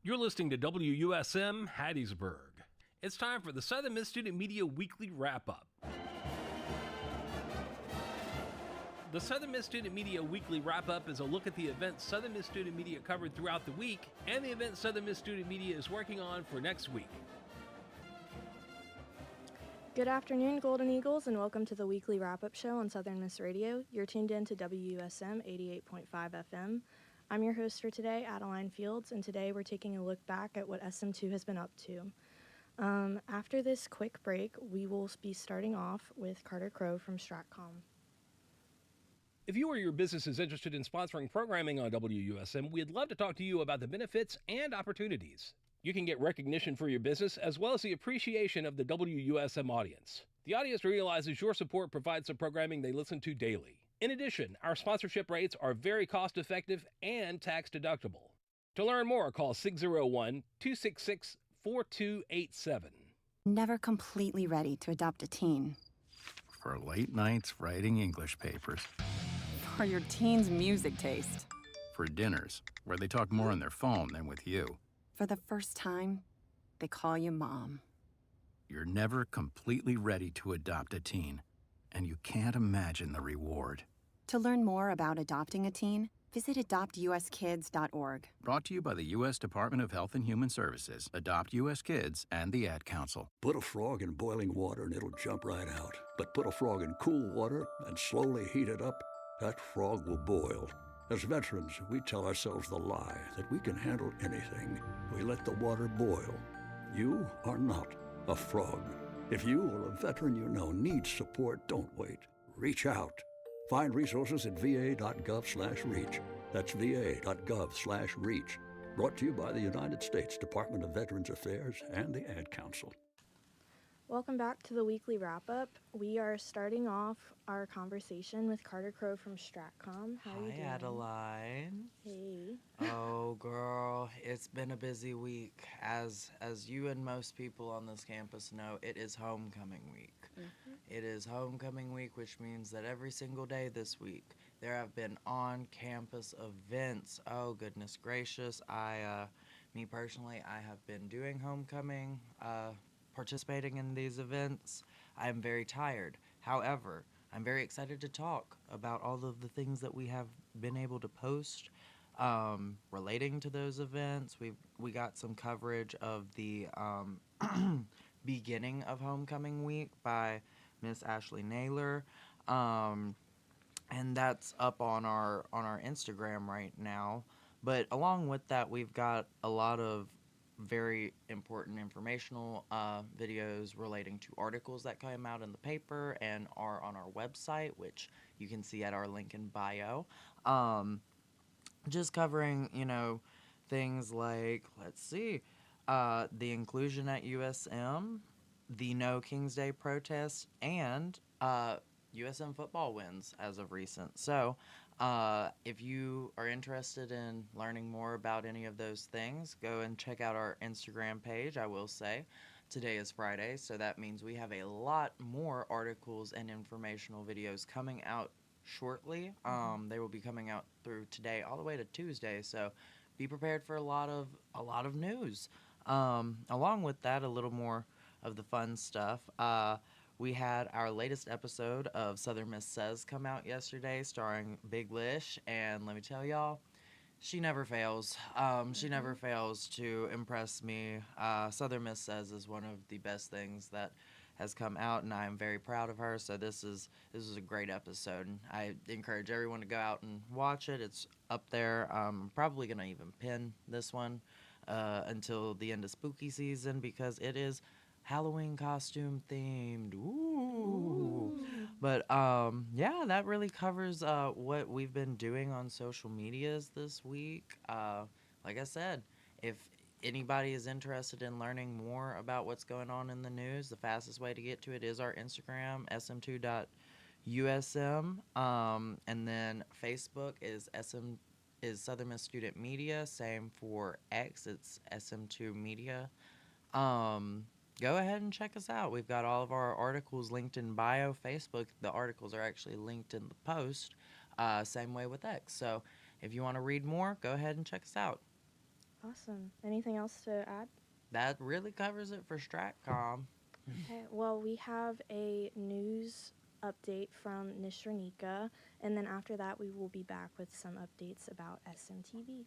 You're listening to WUSM Hattiesburg. It's time for the Southern Miss Student Media Weekly Wrap Up. The Southern Miss Student Media Weekly Wrap Up is a look at the events Southern Miss Student Media covered throughout the week and the events Southern Miss Student Media is working on for next week. Good afternoon, Golden Eagles, and welcome to the weekly wrap-up show on Southern Miss Radio. You're tuned in to WUSM 88.5 FM. I'm your host for today, Adeline Fields, and today we're taking a look back at what SM2 has been up to. After this quick break, we will be starting off with Carter Crow from Stratcom. If you or your business is interested in sponsoring programming on WUSM, we'd love to talk to you about the benefits and opportunities. You can get recognition for your business as well as the appreciation of the WUSM audience. The audience realizes your support provides the programming they listen to daily. In addition, our sponsorship rates are very cost-effective and tax-deductible. To learn more, call 601-266-4287. Never completely ready to adopt a teen. For late nights writing English papers. For your teen's music taste. For dinners, where they talk more on their phone than with you. For the first time, they call you mom. You're never completely ready to adopt a teen, and you can't imagine the reward. To learn more about adopting a teen, visit adoptuskids.org. Brought to you by the U.S. Department of Health and Human Services, Adopt U.S. Kids, and the Ad Council. Put a frog in boiling water and it'll jump right out. But put a frog in cool water and slowly heat it up, that frog will boil. As veterans, we tell ourselves the lie that we can handle anything. We let the water boil. You are not a frog. If you or a veteran you know needs support, don't wait. Reach out. Find resources at va.gov/reach. That's va.gov/reach. Brought to you by the United States Department of Veterans Affairs and the Ad Council. Welcome back to the weekly wrap-up. We are starting off our conversation with Carter Crow from Stratcom. How are you doing? Hi, Adeline. Hey. Oh, girl, it's been a busy week. As you and most people on this campus know, it is homecoming week. Mm-hmm. It is homecoming week, which means that every single day this week, there have been on-campus events. Oh, goodness gracious. Me personally, I have been doing homecoming, participating in these events. I am very tired. However, I'm very excited to talk about all of the things that we have been able to post relating to those events. We got some coverage of the beginning of homecoming week by Miss Ashley Naylor, and that's up on our Instagram right now. But along with that, we've got a lot of very important informational videos relating to articles that came out in the paper and are on our website, which you can see at our link in bio. Just covering, things like, the inclusion at USM, the No King's Day protest, and USM football wins as of recent. So, if you are interested in learning more about any of those things, go and check out our Instagram page. I will say today is Friday, so that means we have a lot more articles and informational videos coming out shortly. They will be coming out through today all the way to Tuesday, so be prepared for a lot of news. Along with that, a little more of the fun stuff. We had our latest episode of Southern Miss Says come out yesterday, starring Big Lish, and let me tell y'all, she never fails. She never fails to impress me. Southern Miss Says is one of the best things that has come out, and I am very proud of her. So this is a great episode, and I encourage everyone to go out and watch it. It's up there. I'm probably gonna even pin this one until the end of spooky season because it is Halloween costume themed. Ooh. But that really covers what we've been doing on social medias this week. Like I said, if anybody is interested in learning more about what's going on in the news, the fastest way to get to it is our Instagram, SM2.USM. And then Facebook is Southern Miss Student Media. Same for X, it's SM2 Media. Go ahead and check us out. We've got all of our articles linked in bio. Facebook, the articles are actually linked in the post. Same way with X. So if you want to read more, go ahead and check us out. Awesome. Anything else to add? That really covers it for StratCom. Okay, well, we have a news update from Nishranika, and then after that, we will be back with some updates about SMTV.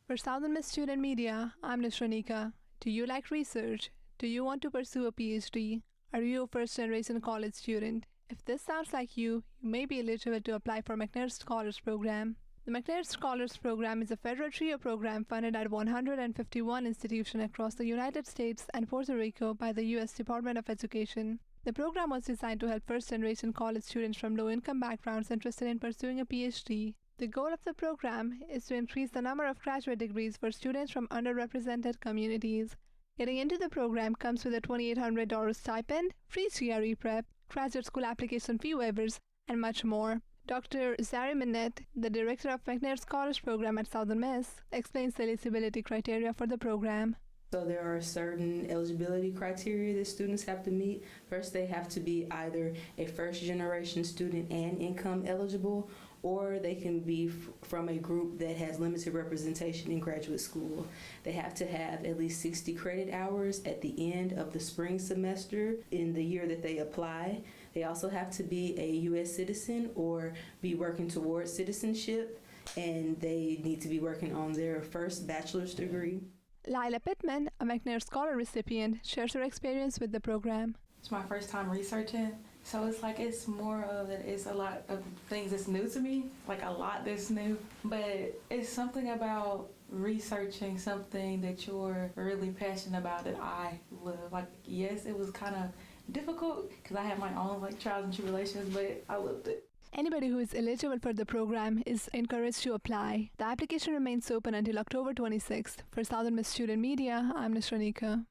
For Southern Miss Student Media, I'm Nishranika. Do you like research? Do you want to pursue a PhD? Are you a first-generation college student? If this sounds like you may be eligible to apply for McNair Scholars Program. The McNair Scholars Program is a federal trio program funded at 151 institutions across the United States and Puerto Rico by the U.S. Department of Education. The program was designed to help first-generation college students from low-income backgrounds interested in pursuing a PhD. The goal of the program is to increase the number of graduate degrees for students from underrepresented communities. Getting into the program comes with a $2,800 stipend, free GRE prep, graduate school application fee waivers, and much more. Dr. Zari Minette, the director of McNair Scholars Program at Southern Miss, explains the eligibility criteria for the program. So there are certain eligibility criteria that students have to meet. First, they have to be either a first-generation student and income eligible, or they can be from a group that has limited representation in graduate school. They have to have at least 60 credit hours at the end of the spring semester in the year that they apply. They also have to be a U.S. citizen or be working towards citizenship, and they need to be working on their first bachelor's degree. Lila Pittman, a McNair Scholar recipient, shares her experience with the program. It's my first time researching, so it's more of that. It's a lot of things that's new to me, like a lot that's new, but it's something about researching something that you're really passionate about that I love. Like, yes, it was kind of difficult because I had my own trials and tribulations, but I loved it. Anybody who is eligible for the program is encouraged to apply. The application remains open until October 26th. For Southern Miss Student Media, I'm Nishranika.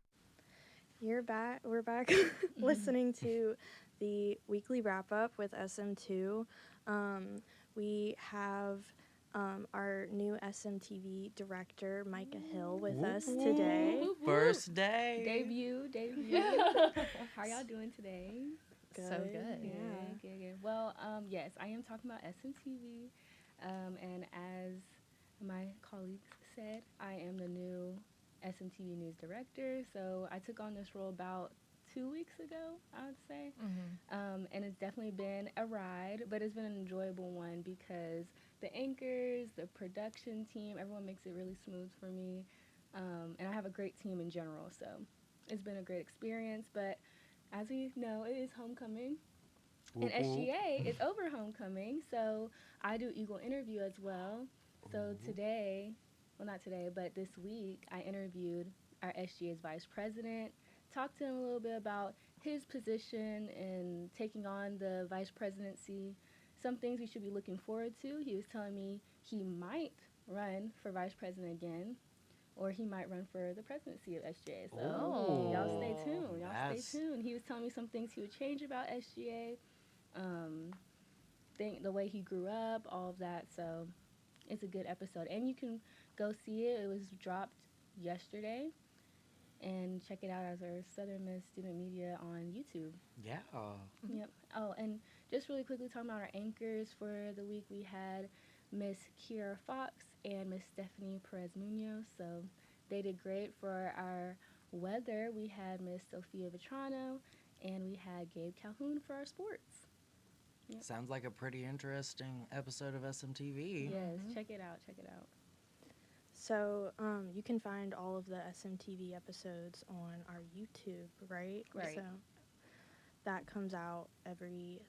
We're back listening to the weekly wrap-up with SM2. We have our new SMTV director, Micah Hill, with us today. First day. Debut. How y'all doing today? Good. So good. Yeah. Good. Well, yes, I am talking about SMTV, and as my colleagues said, I am the new SMTV news director. So I took on this role about 2 weeks ago, I would say, and it's definitely been a ride, but it's been an enjoyable one because the anchors, the production team, everyone makes it really smooth for me, and I have a great team in general. So it's been a great experience, but as we know, it is homecoming, and SGA is over homecoming, so I do Eagle interview as well. So today, well, not today, but this week, I interviewed our SGA's vice president, talked to him a little bit about his position in taking on the vice presidency, some things we should be looking forward to. He was telling me he might run for vice president again, or he might run for the presidency of SGA. So y'all stay tuned. Stay tuned. He was telling me some things he would change about SGA, the way he grew up, all of that. So it's a good episode. And you can go see it. It was dropped yesterday. And check it out as our Southern Miss Student Media on YouTube. Yeah. Yep. Oh, and just really quickly talking about our anchors for the week, we had Miss Kiera Fox and Miss Stephanie Perez Munoz. So they did great. For our weather, we had Miss Sophia Vetrano and we had Gabe Calhoun for our sports. Yep. Sounds like a pretty interesting episode of SMTV. Yes, check it out. So you can find all of the SMTV episodes on our YouTube, right? Right. So that comes out every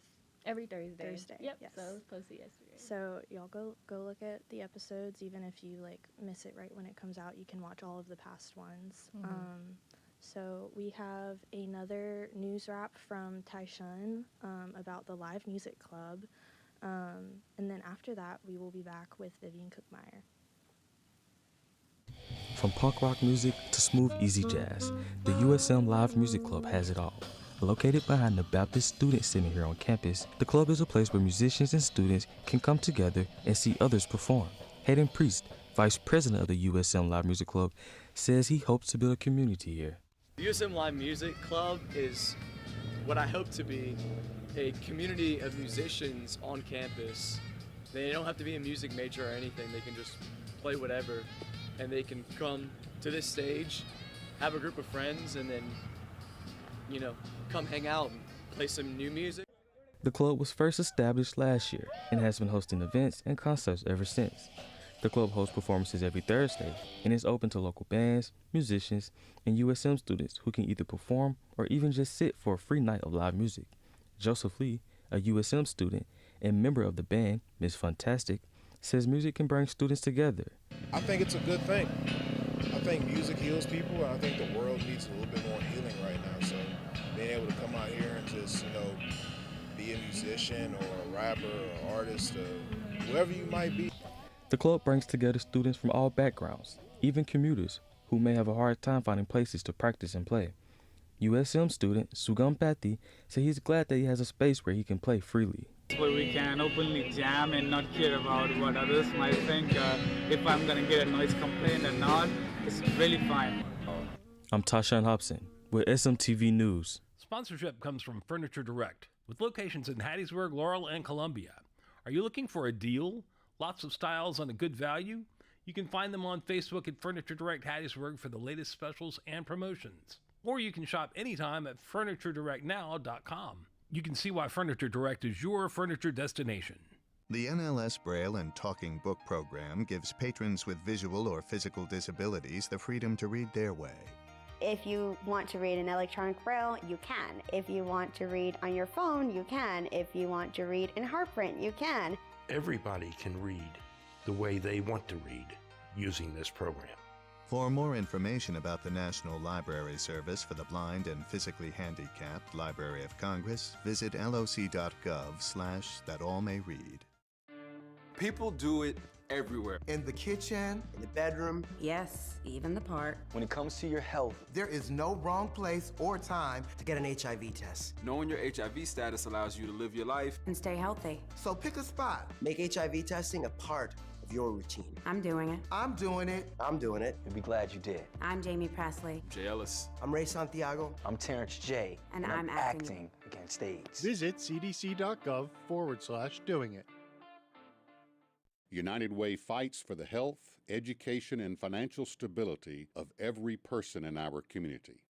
Thursday. Yep. Yes. So it was posted yesterday. So y'all go look at the episodes. Even if you miss it right when it comes out, you can watch all of the past ones. So we have another news wrap from Taishun about the Live Music Club, and then after that we will be back with Vivian Cookmeyer. From punk rock music to smooth, easy jazz, the USM Live Music Club has it all. Located behind the Baptist Student Center here on campus, the club is a place where musicians and students can come together and see others perform. Hayden Priest, Vice President of the USM Live Music Club, says he hopes to build a community here. The USM Live Music Club is what I hope to be, a community of musicians on campus. They don't have to be a music major or anything, they can just play whatever. and they can come to this stage, have a group of friends, and then, come hang out and play some new music. The club was first established last year and has been hosting events and concerts ever since. The club hosts performances every Thursday and is open to local bands, musicians, and USM students who can either perform or even just sit for a free night of live music. Joseph Lee, a USM student and member of the band, Miss Fantastic, says music can bring students together. I think it's a good thing. I think music heals people, and I think the world needs a little bit more healing right now. So being able to come out here and just, be a musician or a rapper or artist or whoever you might be. The club brings together students from all backgrounds, even commuters who may have a hard time finding places to practice and play. USM student Sugam Patti said he's glad that he has a space where he can play freely. Where we can openly jam and not care about what others might think. If I'm going to get a noise complaint or not, it's really fine. I'm Tashawn Hobson with SM2 News. Sponsorship comes from Furniture Direct, with locations in Hattiesburg, Laurel, and Columbia. Are you looking for a deal? Lots of styles on a good value? You can find them on Facebook at Furniture Direct Hattiesburg for the latest specials and promotions. Or you can shop anytime at FurnitureDirectNow.com. You can see why Furniture Direct is your furniture destination. The NLS Braille and Talking Book program gives patrons with visual or physical disabilities the freedom to read their way. If you want to read in electronic braille, you can. If you want to read on your phone, you can. If you want to read in heart print, you can. Everybody can read the way they want to read using this program. For more information about the National Library Service for the Blind and Physically Handicapped Library of Congress, visit loc.gov/thatallmayread. People do it everywhere. In the kitchen, in the bedroom. Yes, even the park. When it comes to your health, there is no wrong place or time to get an HIV test. Knowing your HIV status allows you to live your life and stay healthy. So pick a spot. Make HIV testing a part of your routine. I'm doing it. I'm doing it. I'm doing it. You'll be glad you did. I'm Jamie Presley. Jay Ellis. I'm Ray Santiago. I'm Terrence J. And I'm acting against AIDS. Visit cdc.gov/doing it. United Way fights for the health, education, and financial stability of every person in our community.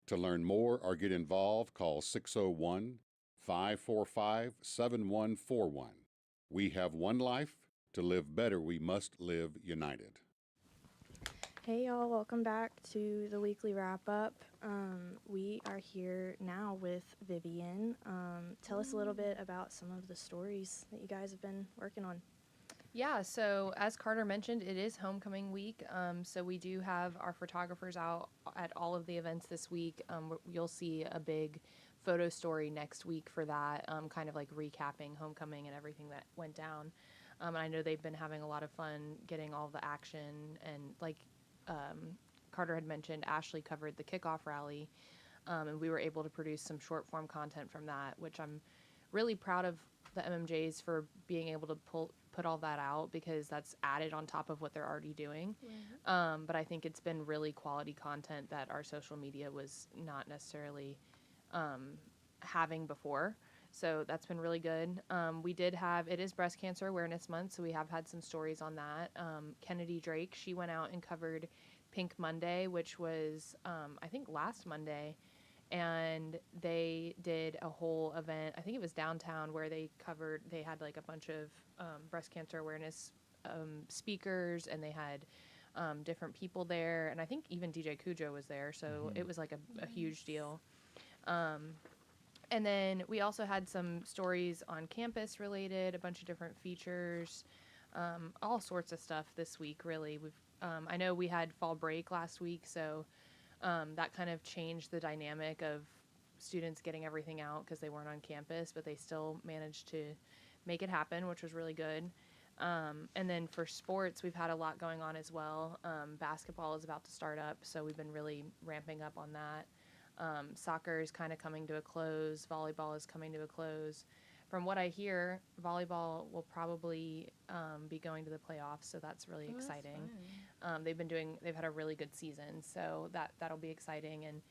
To learn more or get involved, call 601-545-7141. We have one life. To live better, we must live united. Hey y'all, welcome back to the weekly wrap up. We are here now with Vivian. Tell us a little bit about some of the stories that you guys have been working on. Yeah, so as Carter mentioned, it is homecoming week. So we do have our photographers out at all of the events this week. You'll see a big photo story next week for that, kind of like recapping homecoming and everything that went down. And I know they've been having a lot of fun getting all the action. And like Carter had mentioned, Ashley covered the kickoff rally, and we were able to produce some short form content from that, which I'm really proud of the MMJs for being able to put all that out, because that's added on top of what they're already doing. Right. But I think it's been really quality content that our social media was not necessarily having before. So that's been really good. It is Breast Cancer Awareness Month, so we have had some stories on that. Kennedy Drake, she went out and covered Pink Monday, which was, I think, last Monday. And they did a whole event, I think it was downtown, where they had like a bunch of breast cancer awareness speakers, and they had different people there. And I think even DJ Cujo was there, so it was like a huge deal. And then we also had some stories on campus related, a bunch of different features, all sorts of stuff this week, really. I know we had fall break last week, so that kind of changed the dynamic of students getting everything out because they weren't on campus, but they still managed to make it happen, which was really good. And then for sports, we've had a lot going on as well. Basketball is about to start up, so we've been really ramping up on that. Soccer is kind of coming to a close. Volleyball is coming to a close. From what I hear, volleyball will probably be going to the playoffs, so that's really exciting. They've had a really good season, so that'll be exciting. And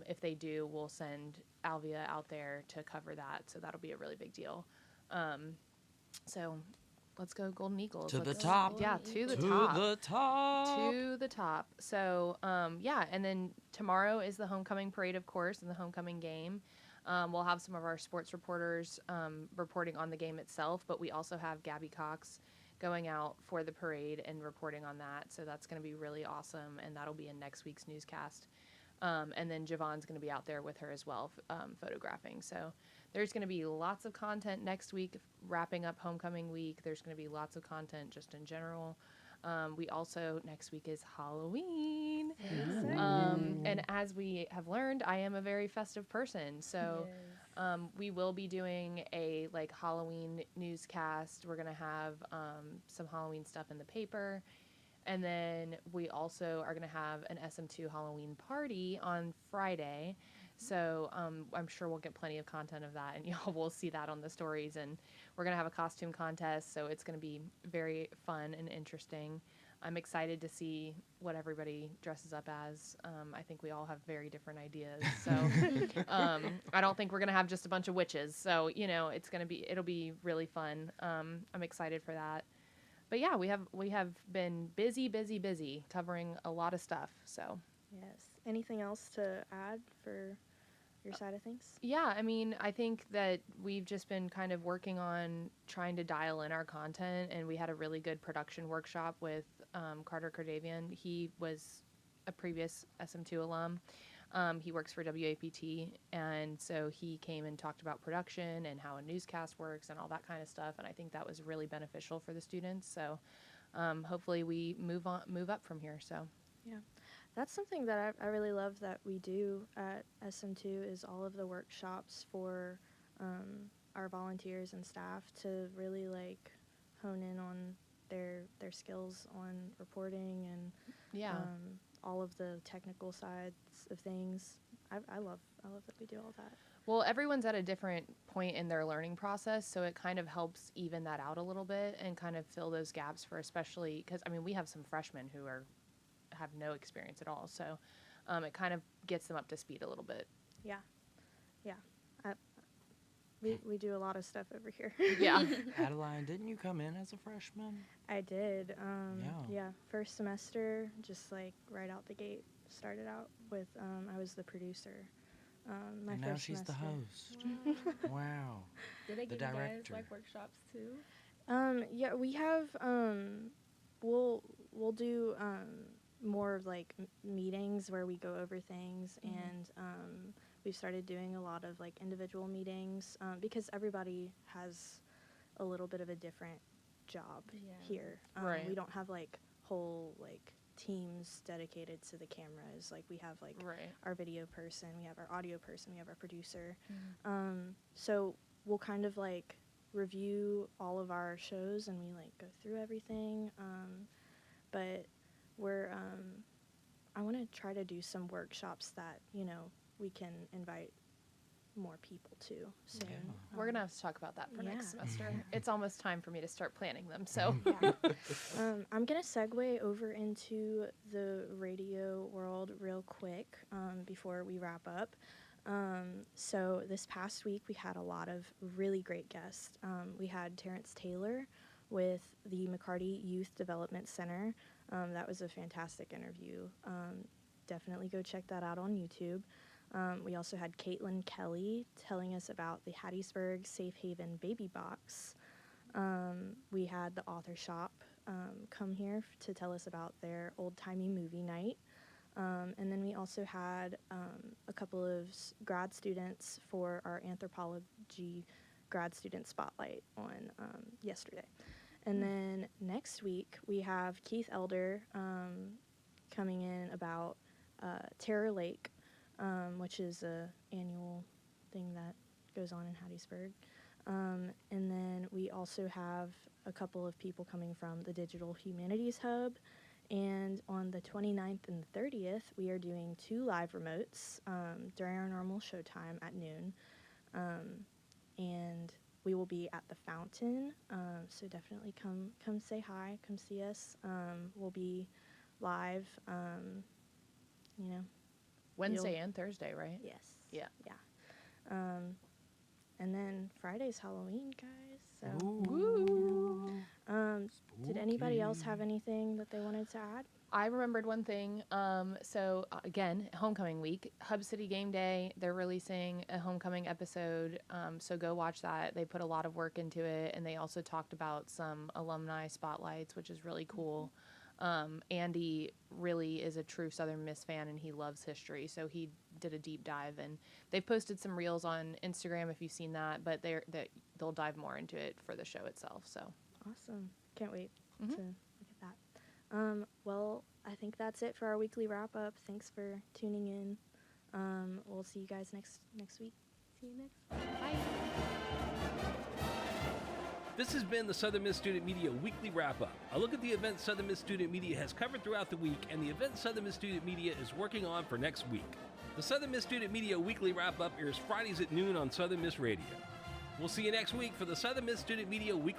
if they do, we'll send Alvia out there to cover that, so that'll be a really big deal. So Let's go Golden Eagles. To the Let's- top. Yeah, to the To top. the top. To the top. So, yeah, and then tomorrow is the homecoming parade, of course, and the homecoming game. We'll have some of our sports reporters reporting on the game itself, but we also have Gabby Cox going out for the parade and reporting on that. So that's going to be really awesome, and that'll be in next week's newscast. And then Javon's going to be out there with her as well, photographing. So there's going to be lots of content next week, wrapping up homecoming week. There's going to be lots of content just in general. We also, next week is Halloween. And as we have learned, I am a very festive person. So we will be doing a like Halloween newscast. We're going to have some Halloween stuff in the paper. And then we also are going to have an SM2 Halloween party on Friday. So I'm sure we'll get plenty of content of that, and y'all will see that on the stories. And we're going to have a costume contest, so it's going to be very fun and interesting. I'm excited to see what everybody dresses up as. I think we all have very different ideas. So I don't think we're going to have just a bunch of witches. So, you know, it'll be really fun. I'm excited for that. But yeah, we have been busy covering a lot of stuff. So Yes. Anything else to add for your side of things? yeah, I mean, I think that we've just been kind of working on trying to dial in our content, and we had a really good production workshop with Carter Cardavian. He was a previous SM2 alum. He works for WAPT, and so he came and talked about production and how a newscast works and all that kind of stuff, and I think that was really beneficial for the students. So hopefully we move up from here. So yeah, that's something that I really love that we do at SM2 is all of the workshops for our volunteers and staff to really like hone in on their skills on reporting and all of the technical sides of things. I love that we do all that. Well, everyone's at a different point in their learning process, so it kind of helps even that out a little bit and kind of fill those gaps for, especially because I mean we have some freshmen who have no experience at all, so it kind of gets them up to speed a little bit. Yeah. We do a lot of stuff over here. Yeah. Adeline, didn't you come in as a freshman? I did. Yeah, first semester, just like right out the gate, started out with I was the producer. My And first now she's semester. the host. Wow. Did they The give you guys director. like workshops too? Yeah, we have we'll do more of like meetings where we go over things, and we've started doing a lot of like individual meetings because everybody has a little bit of a different job here. Right. We don't have like whole like teams dedicated to the cameras. Like we have like our video person, we have our audio person, we have our producer. So we'll kind of like review all of our shows and we like go through everything. But we're I want to try to do some workshops that, you know, we can invite more people to soon. We're gonna have to talk about that for next Yeah. semester. It's almost time for me to start planning them. So I'm going to segue over into the radio world real quick before we wrap up. So this past week we had a lot of really great guests. We had Terrence Taylor with the McCarty Youth Development Center. That was a fantastic interview. Definitely go check that out on YouTube. We also had Caitlin Kelly telling us about the Hattiesburg Safe Haven Baby Box. We had the Author Shop come here to tell us about their old-timey movie night. And then we also had a couple of grad students for our anthropology grad student spotlight on yesterday. And then next week we have Keith Elder coming in about Terror Lake, which is a annual thing that goes on in Hattiesburg. And then we also have a couple of people coming from the Digital Humanities Hub. And on the 29th and 30th, we are doing 2 live remotes during our normal showtime at noon. And we will be at the Fountain, so definitely come say hi, come see us. We'll be live, you know. Wednesday and Thursday, right? Yes. Yeah. Yeah. And then Friday's Halloween, guys. So, did Spooky. anybody else have anything that they wanted to add? I remembered one thing. Again, homecoming week, Hub City Game Day, they're releasing a homecoming episode. So go watch that. They put a lot of work into it, and they also talked about some alumni spotlights, which is really cool. Andy really is a true Southern Miss fan, and he loves history, so he did a deep dive, and they've posted some reels on Instagram if you've seen that, but they'll dive more into it for the show itself. So Awesome. Can't wait to look at that. Well, I think that's it for our weekly wrap up. Thanks for tuning in. We'll see you guys next week. See you next week. Bye. This has been the Southern Miss Student Media Weekly Wrap Up. A look at the events Southern Miss Student Media has covered throughout the week and the events Southern Miss Student Media is working on for next week. The Southern Miss Student Media Weekly Wrap Up airs Fridays at noon on Southern Miss Radio. We'll see you next week for the Southern Miss Student Media Weekly